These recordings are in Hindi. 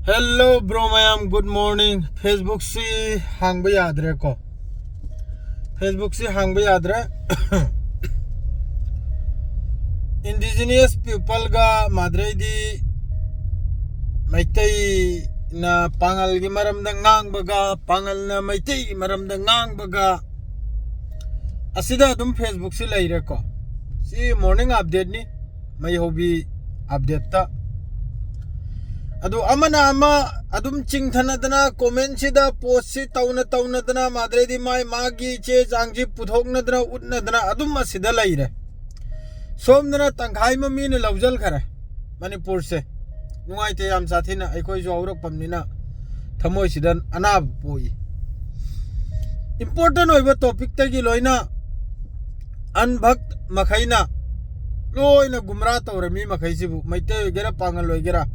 hello bro ma'am good morning Facebook से हांग याद्रे को फेसबुक से हांग याद्रे इंडिजिनियस पीपल का माद्रे दी मैतई ना पांगल की मरम दंगांग बगा पांगल ना मैतई की मरम दंगांग बगा असिदा तुम फेसबुक से लाई रखो सी मॉर्निंग अपडेट नी मैं हॉबी अपडेट ता अदु अमना अमा अदुम चिंगथनदना कमेंट सिदा पोस्ट सि तौनदना माद्रेदी माय मागी चे जांगजी पुथोकनदना उतनदना अदुम असिदा लैरे सोमदना तंखाय ममीने लवजल खरे मणिपुर से नुंगाइते याम साथीना अखोय जो औरकपमनिना थमोय सिदा अनाब पोई इंपोर्टेंट होइबा टॉपिक तगी लोइना अनभक्त मखैना लोइना गुमराह तौरमी मखैसिबु मैते गेरा पांगल लोइगेरा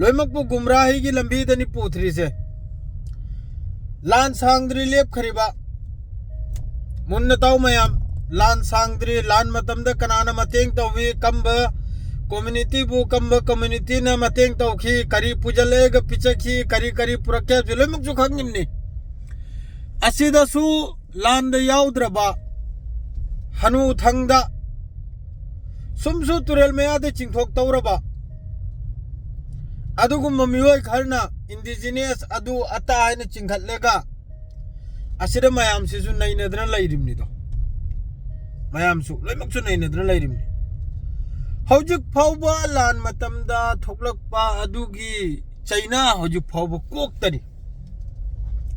लोइमकपु गुमराही की लंबी दनी पूथरी से लान सांगद्री लेप खरीबा मुन्नताव मयाम लान सांगद्री लान मतम द कनाना मतेंग तौवी कंब कम्युनिटी बु कंब कम्युनिटी न मतेंग तौखी करी पुजलेग पिचखी करी करी पुरके लोइमक जो खंगिमनी असिदसु लान द याउद्रबा हनु थंगदा सुमसु तुरेल मयादे चिंथोक तौरबा अदुगुम मियोय खरना इंडिजिनियस अदु अता आइना चिंखतलेगा असिदा मयाम सिसु नैनद्रन लैरिमनि दो मयाम सु लोइमकसु नैनद्रन लैरिमनि हौजिक फावबा लान मतमदा थोकलकपा अदुगी चाइना हौजिक फावबा कोक्तनि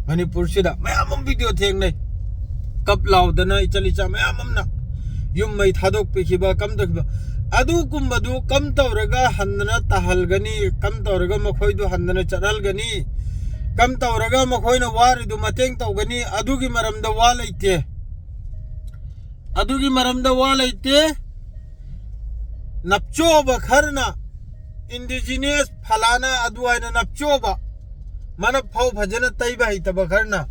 मणिपुर सिदा मयाम वीडियो थेंगनै कप लाउदना इचलिचा मयाम अमना युम मै थादोक पेखिबा कम दखबा अदु कुंबदु कम तौरगा हंदना तहलगनी कम तौरगा मखोइदु हंदना चरलगनी कम तौरगा मखोइना वारिदु मतेंग तौगनी अदुगी मरमदा वा लैते अदुगी मरमदा वा लैते नपचोबा खरना इंडिजिनियस फलाना अदु आइना नपचोबा मन फाव भजना तैबा हितबा खरना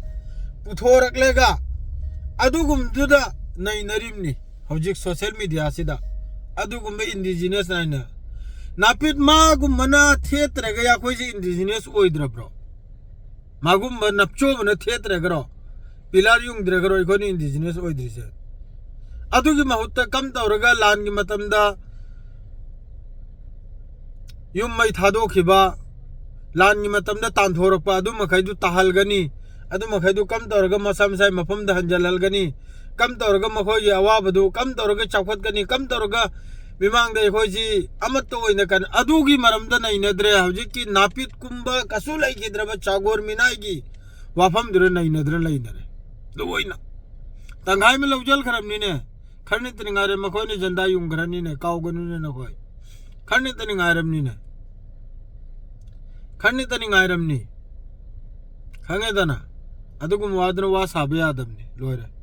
पुथोरकलेगा अदुगुमदुदा नैनरिमनी हौजिक सोशल मीडिया सिदा अदुगुम्बे इंडिजिनियस नाइना नापित मागुम्बना थेत्रगा याखोइसे इंडिजिनियस ओइद्रब्रो मागुम्बा नपचोबना थेत्रगरो पिलार युंगद्रगरो इखोनि इंडिजिनियस ओइद्रिसे अदुगी महुत्ता कम तौरगा लानगी मतमदा युम्मै थादोखिबा लानगी मतमदा तांथोरकपा अदु मखैदु तहलगनी अदु मखैदु कम तौरगा मसा मसाय मफमदा हंजलहलगनी कम तौरगा मखोई अवाबदु कम तौरगा चौखतगनी कम तौरगा विमांगदा एखोइसी अमत्तो ओइना कन अदुगी मरमदा नैनद्रे हौजिकि नापित कुंबा कसु लैखिद्रबा चागोर मिनाइगी वाफम दुरे नैनद्रे लैनरे लोइना तंगाय में लवजल खरमनिने खरनि तनिंगारे मखोइने जंदा युंगरनिने काउगनुने नखोय खरनि तनिंगारमनिने खरनि तनिंगारमनि खंगेदना अदुगुम वादन वा साबे आदमनि लोइरे